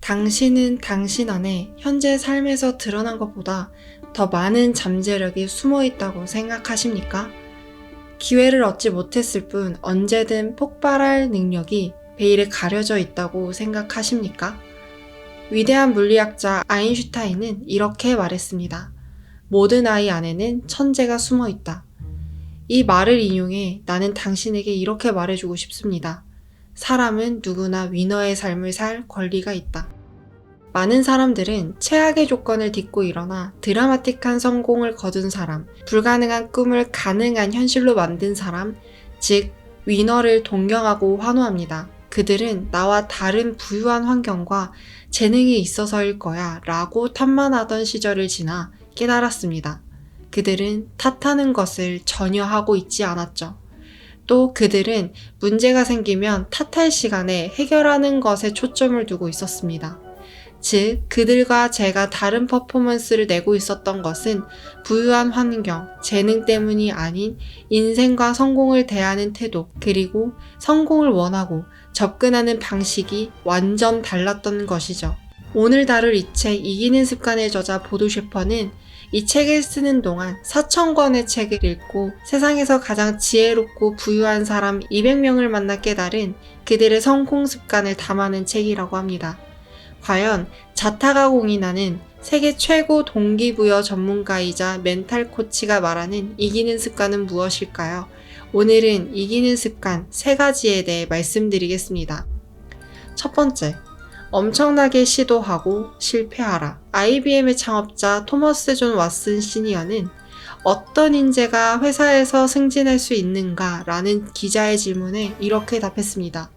당신은 당신 안에 현재 삶에서 드러난 것보다 더 많은 잠재력이 숨어 있다고 생각하십니까? 기회를 얻지 못했을 뿐 언제든 폭발할 능력이 베일에 가려져 있다고 생각하십니까? 위대한 물리학자 아인슈타인은 이렇게 말했습니다. 모든 아이 안에는 천재가 숨어 있다. 이 말을 인용해 나는 당신에게 이렇게 말해주고 싶습니다. 사람은 누구나 위너의 삶을 살 권리가 있다. 많은 사람들은 최악의 조건을 딛고 일어나 드라마틱한 성공을 거둔 사람, 불가능한 꿈을 가능한 현실로 만든 사람, 즉 위너를 동경하고 환호합니다. 그들은 나와 다른 부유한 환경과 재능이 있어서일 거야 라고 탓만하던 시절을 지나 깨달았습니다. 그들은 탓하는 것을 전혀 하고 있지 않았죠. 또 그들은 문제가 생기면 탓할 시간에 해결하는 것에 초점을 두고 있었습니다. 즉, 그들과 제가 다른 퍼포먼스를 내고 있었던 것은 부유한 환경, 재능 때문이 아닌 인생과 성공을 대하는 태도, 그리고 성공을 원하고 접근하는 방식이 완전 달랐던 것이죠. 오늘 다룰 이 책 이기는 습관의 저자 보도 셰퍼는 이 책을 쓰는 동안 4,000권의 책을 읽고 세상에서 가장 지혜롭고 부유한 사람 200명을 만나 깨달은 그들의 성공 습관을 담아낸 책이라고 합니다. 과연 자타가 공인하는 세계 최고 동기부여 전문가이자 멘탈 코치가 말하는 이기는 습관은 무엇일까요? 오늘은 이기는 습관 3가지에 대해 말씀드리겠습니다. 첫 번째, 엄청나게 시도하고 실패하라. IBM의 창업자 토머스 존 왓슨 시니어는 어떤 인재가 회사에서 승진할 수 있는가? 라는 기자의 질문에 이렇게 답했습니다.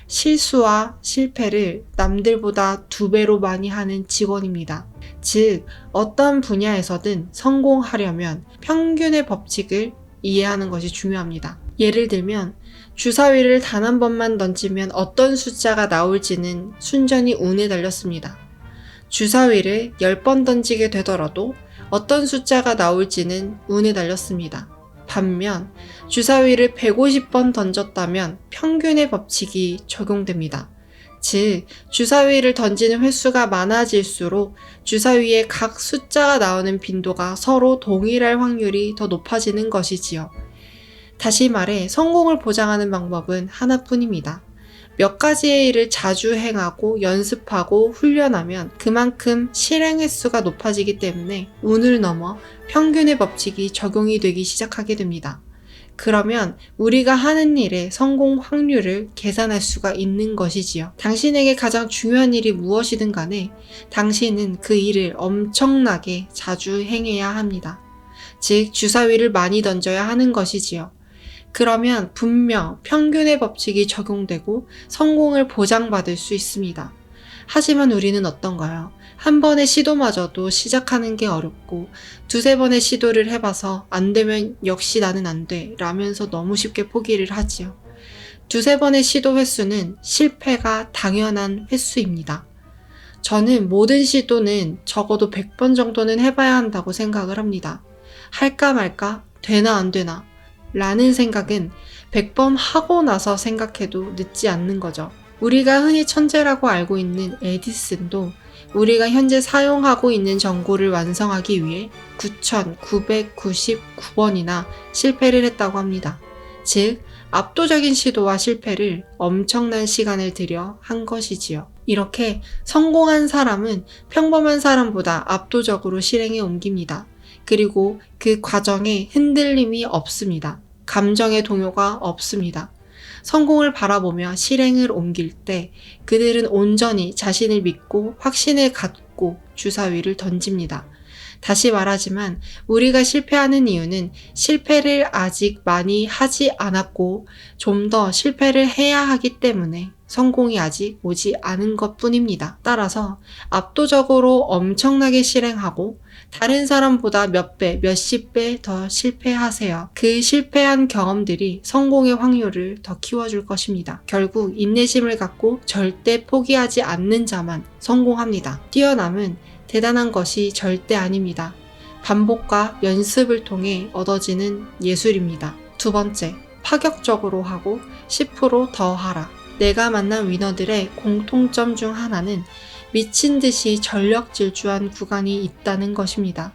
실수와 실패를 남들보다 2배로 많이 하는 직원입니다. 즉, 어떤 분야에서든 성공하려면 평균의 법칙을 이해하는 것이 중요합니다. 예를 들면 주사위를 단 한 번만 던지면 어떤 숫자가 나올지는 순전히 운에 달렸습니다. 주사위를 10번 던지게 되더라도 어떤 숫자가 나올지는 운에 달렸습니다. 반면 주사위를 150번 던졌다면 평균의 법칙이 적용됩니다. 즉, 주사위를 던지는 횟수가 많아질수록 주사위에 각 숫자가 나오는 빈도가 서로 동일할 확률이 더 높아지는 것이지요. 다시 말해 성공을 보장하는 방법은 하나뿐입니다. 몇 가지의 일을 자주 행하고 연습하고 훈련하면 그만큼 실행 횟수가 높아지기 때문에 운을 넘어 평균의 법칙이 적용이 되기 시작하게 됩니다. 그러면 우리가 하는 일의 성공 확률을 계산할 수가 있는 것이지요. 당신에게 가장 중요한 일이 무엇이든 간에 당신은 그 일을 엄청나게 자주 행해야 합니다. 즉, 주사위를 많이 던져야 하는 것이지요. 그러면 분명 평균의 법칙이 적용되고 성공을 보장받을 수 있습니다. 하지만 우리는 어떤가요? 한 번의 시도마저도 시작하는 게 어렵고 2-3번의 시도를 해봐서 안 되면 역시 나는 안 돼 라면서 너무 쉽게 포기를 하지요. 2-3번의 시도 횟수는 실패가 당연한 횟수입니다. 저는 모든 시도는 적어도 100번 정도는 해봐야 한다고 생각을 합니다. 할까 말까? 되나 안 되나? 라는 생각은 100번 하고 나서 생각해도 늦지 않는 거죠. 우리가 흔히 천재라고 알고 있는 에디슨도 우리가 현재 사용하고 있는 전구를 완성하기 위해 9,999번이나 실패를 했다고 합니다. 즉, 압도적인 시도와 실패를 엄청난 시간을 들여 한 것이지요. 이렇게 성공한 사람은 평범한 사람보다 압도적으로 실행에 옮깁니다. 그리고 그 과정에 흔들림이 없습니다. 감정의 동요가 없습니다. 성공을 바라보며 실행을 옮길 때 그들은 온전히 자신을 믿고 확신을 갖고 주사위를 던집니다. 다시 말하지만 우리가 실패하는 이유는 실패를 아직 많이 하지 않았고 좀 더 실패를 해야 하기 때문에 성공이 아직 오지 않은 것 뿐입니다. 따라서 압도적으로 엄청나게 실행하고 다른 사람보다 몇 배, 몇십 배 더 실패하세요. 그 실패한 경험들이 성공의 확률을 더 키워줄 것입니다. 결국 인내심을 갖고 절대 포기하지 않는 자만 성공합니다. 뛰어남은 대단한 것이 절대 아닙니다. 반복과 연습을 통해 얻어지는 예술입니다. 2번째, 파격적으로 하고 10% 더 하라. 내가 만난 위너들의 공통점 중 하나는 미친 듯이 전력 질주한 구간이 있다는 것입니다.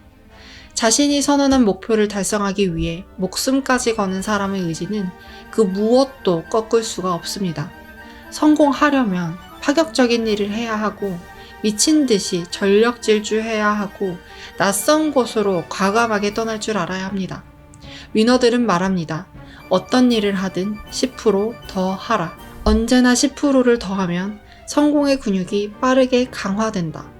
자신이 선언한 목표를 달성하기 위해 목숨까지 거는 사람의 의지는 그 무엇도 꺾을 수가 없습니다. 성공하려면 파격적인 일을 해야 하고 미친 듯이 전력 질주해야 하고 낯선 곳으로 과감하게 떠날 줄 알아야 합니다. 위너들은 말합니다. 어떤 일을 하든 10%더 하라. 언제나 10%를 더하면 성공의 근육이 빠르게 강화된다.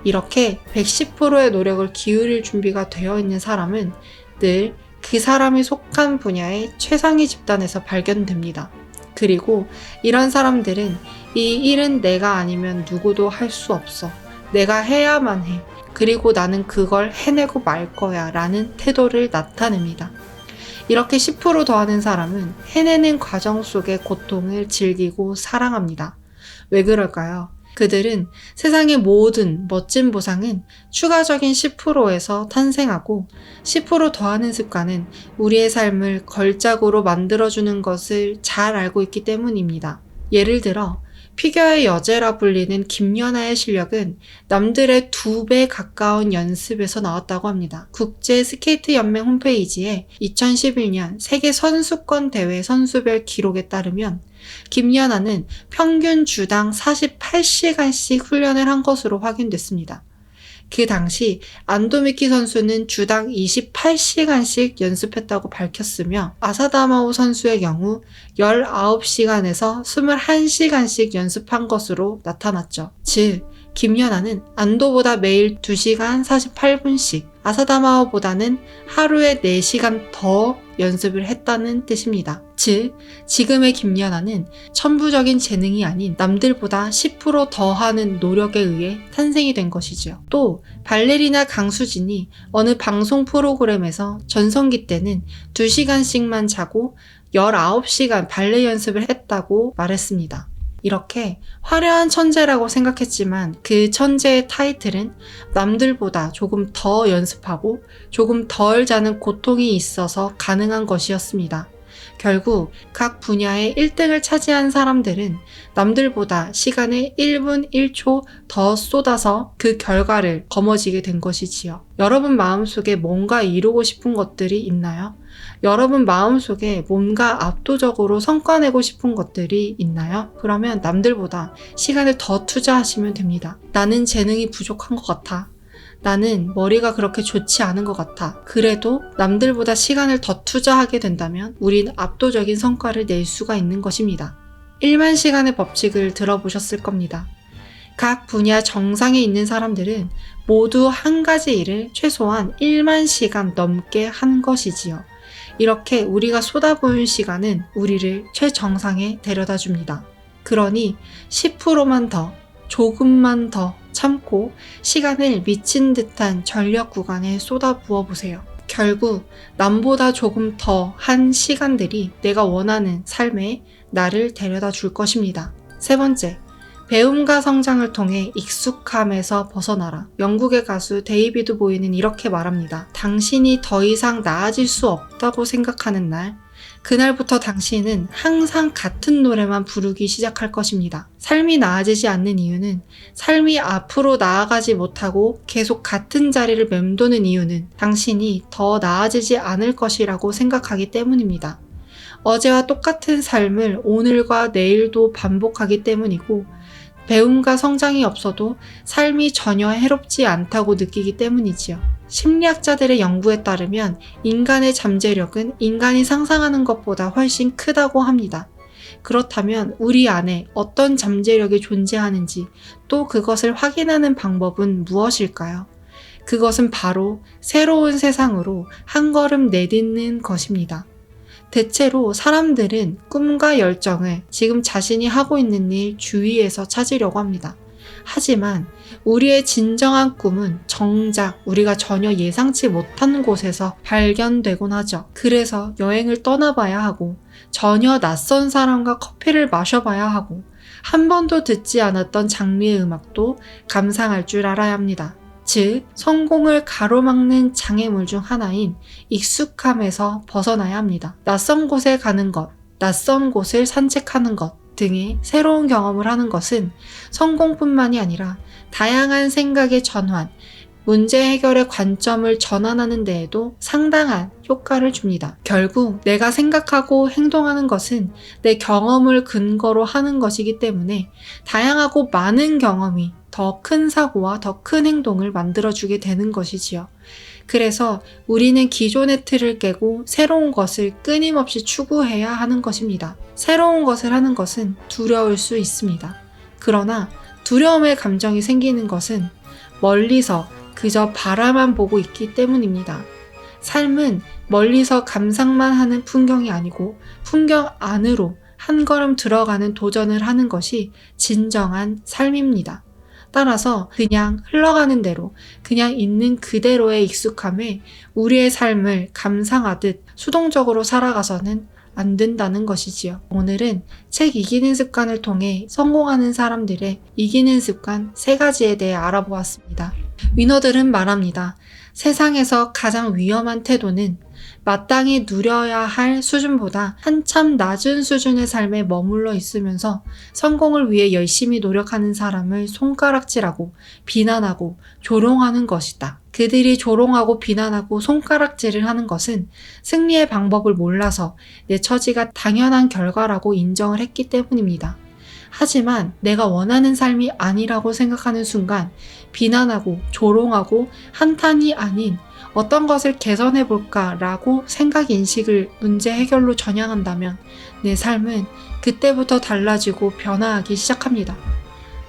이렇게 110%의 노력을 기울일 준비가 되어 있는 사람은 늘 그 사람이 속한 분야의 최상위 집단에서 발견됩니다. 그리고 이런 사람들은 이 일은 내가 아니면 누구도 할 수 없어. 내가 해야만 해. 그리고 나는 그걸 해내고 말 거야 라는 태도를 나타냅니다. 이렇게 10% 더하는 사람은 해내는 과정 속의 고통을 즐기고 사랑합니다. 왜 그럴까요? 그들은 세상의 모든 멋진 보상은 추가적인 10%에서 탄생하고 10% 더하는 습관은 우리의 삶을 걸작으로 만들어주는 것을 잘 알고 있기 때문입니다. 예를 들어 피겨의 여제라 불리는 김연아의 실력은 남들의 2배 가까운 연습에서 나왔다고 합니다. 국제 스케이트 연맹 홈페이지에 2011년 세계 선수권 대회 선수별 기록에 따르면 김연아는 평균 주당 48시간씩 훈련을 한 것으로 확인됐습니다. 그 당시 안도미키 선수는 주당 28시간씩 연습했다고 밝혔으며 아사다마오 선수의 경우 19시간에서 21시간씩 연습한 것으로 나타났죠. 즉, 김연아는 안도보다 매일 2시간 48분씩, 아사다마오보다는 하루에 4시간 더 연습을 했다는 뜻입니다. 즉, 지금의 김연아는 천부적인 재능이 아닌 남들보다 10% 더 하는 노력에 의해 탄생이 된 것이죠. 또 발레리나 강수진이 어느 방송 프로그램에서 전성기 때는 2시간씩만 자고 19시간 발레 연습을 했다고 말했습니다. 이렇게 화려한 천재라고 생각했지만 그 천재의 타이틀은 남들보다 조금 더 연습하고 조금 덜 자는 고통이 있어서 가능한 것이었습니다. 결국 각 분야의 1등을 차지한 사람들은 남들보다 시간을 1분 1초 더 쏟아서 그 결과를 거머쥐게 된 것이지요. 여러분 마음속에 뭔가 이루고 싶은 것들이 있나요? 여러분 마음속에 뭔가 압도적으로 성과내고 싶은 것들이 있나요? 그러면 남들보다 시간을 더 투자하시면 됩니다. 나는 재능이 부족한 것 같아. 나는 머리가 그렇게 좋지 않은 것 같아. 그래도 남들보다 시간을 더 투자하게 된다면 우린 압도적인 성과를 낼 수가 있는 것입니다. 1만 시간의 법칙을 들어보셨을 겁니다. 각 분야 정상에 있는 사람들은 모두 한 가지 일을 최소한 1만 시간 넘게 한 것이지요. 이렇게 우리가 쏟아부은 시간은 우리를 최정상에 데려다 줍니다. 그러니 10%만 더, 조금만 더 참고 시간을 미친 듯한 전력 구간에 쏟아부어 보세요. 결국 남보다 조금 더 한 시간들이 내가 원하는 삶에 나를 데려다 줄 것입니다. 세 번째, 배움과 성장을 통해 익숙함에서 벗어나라. 영국의 가수 데이비드 보이는 이렇게 말합니다. 당신이 더 이상 나아질 수 없다고 생각하는 날, 그날부터 당신은 항상 같은 노래만 부르기 시작할 것입니다. 삶이 나아지지 않는 이유는, 삶이 앞으로 나아가지 못하고 계속 같은 자리를 맴도는 이유는 당신이 더 나아지지 않을 것이라고 생각하기 때문입니다. 어제와 똑같은 삶을 오늘과 내일도 반복하기 때문이고, 배움과 성장이 없어도 삶이 전혀 해롭지 않다고 느끼기 때문이지요. 심리학자들의 연구에 따르면 인간의 잠재력은 인간이 상상하는 것보다 훨씬 크다고 합니다. 그렇다면 우리 안에 어떤 잠재력이 존재하는지, 또 그것을 확인하는 방법은 무엇일까요? 그것은 바로 새로운 세상으로 한 걸음 내딛는 것입니다. 대체로 사람들은 꿈과 열정을 지금 자신이 하고 있는 일 주위에서 찾으려고 합니다. 하지만 우리의 진정한 꿈은 정작 우리가 전혀 예상치 못한 곳에서 발견되곤 하죠. 그래서 여행을 떠나봐야 하고, 전혀 낯선 사람과 커피를 마셔봐야 하고, 한 번도 듣지 않았던 장르의 음악도 감상할 줄 알아야 합니다. 즉, 성공을 가로막는 장애물 중 하나인 익숙함에서 벗어나야 합니다. 낯선 곳에 가는 것, 낯선 곳을 산책하는 것, 등의 새로운 경험을 하는 것은 성공뿐만이 아니라 다양한 생각의 전환, 문제 해결의 관점을 전환하는 데에도 상당한 효과를 줍니다. 결국 내가 생각하고 행동하는 것은 내 경험을 근거로 하는 것이기 때문에 다양하고 많은 경험이 더 큰 사고와 더 큰 행동을 만들어주게 되는 것이지요. 그래서 우리는 기존의 틀을 깨고 새로운 것을 끊임없이 추구해야 하는 것입니다. 새로운 것을 하는 것은 두려울 수 있습니다. 그러나 두려움의 감정이 생기는 것은 멀리서 그저 바라만 보고 있기 때문입니다. 삶은 멀리서 감상만 하는 풍경이 아니고 풍경 안으로 한 걸음 들어가는 도전을 하는 것이 진정한 삶입니다. 따라서 그냥 흘러가는 대로, 그냥 있는 그대로의 익숙함에 우리의 삶을 감상하듯 수동적으로 살아가서는 안 된다는 것이지요. 오늘은 책 이기는 습관을 통해 성공하는 사람들의 이기는 습관 3가지에 대해 알아보았습니다. 위너들은 말합니다. 세상에서 가장 위험한 태도는 마땅히 누려야 할 수준보다 한참 낮은 수준의 삶에 머물러 있으면서 성공을 위해 열심히 노력하는 사람을 손가락질하고 비난하고 조롱하는 것이다. 그들이 조롱하고 비난하고 손가락질을 하는 것은 승리의 방법을 몰라서 내 처지가 당연한 결과라고 인정을 했기 때문입니다. 하지만 내가 원하는 삶이 아니라고 생각하는 순간 비난하고 조롱하고 한탄이 아닌 어떤 것을 개선해볼까 라고 생각 인식을 문제 해결로 전향한다면 내 삶은 그때부터 달라지고 변화하기 시작합니다.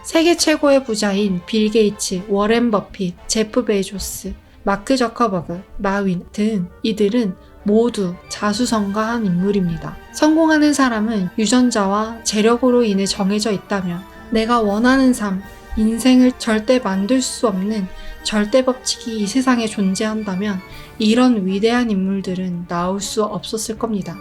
세계 최고의 부자인 빌 게이츠, 워렌 버핏, 제프 베조스, 마크 저커버그, 마윈 등 이들은 모두 자수성가한 인물입니다. 성공하는 사람은 유전자와 재력으로 인해 정해져 있다면 내가 원하는 삶, 인생을 절대 만들 수 없는 절대 법칙이 이 세상에 존재한다면 이런 위대한 인물들은 나올 수 없었을 겁니다.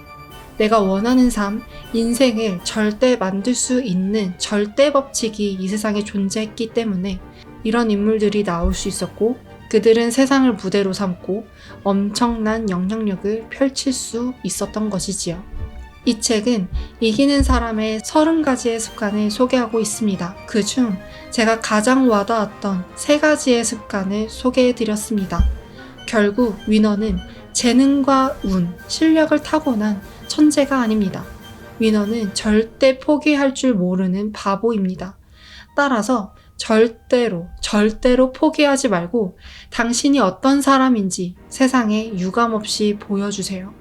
내가 원하는 삶, 인생을 절대 만들 수 있는 절대 법칙이 이 세상에 존재했기 때문에 이런 인물들이 나올 수 있었고 그들은 세상을 무대로 삼고 엄청난 영향력을 펼칠 수 있었던 것이지요. 이 책은 이기는 사람의 30가지의 습관을 소개하고 있습니다. 그중 제가 가장 와닿았던 3가지의 습관을 소개해드렸습니다. 결국 위너는 재능과 운, 실력을 타고난 천재가 아닙니다. 위너는 절대 포기할 줄 모르는 바보입니다. 따라서 절대로 포기하지 말고 당신이 어떤 사람인지 세상에 유감없이 보여주세요.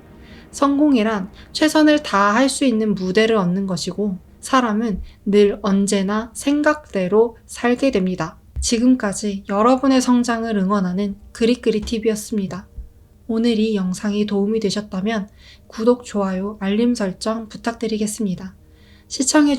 성공이란 최선을 다할 수 있는 무대를 얻는 것이고 사람은 늘 언제나 생각대로 살게 됩니다. 지금까지 여러분의 성장을 응원하는 그릿그릿TV였습니다. 오늘 이 영상이 도움이 되셨다면 구독, 좋아요, 알림 설정 부탁드리겠습니다. 시청해주셔서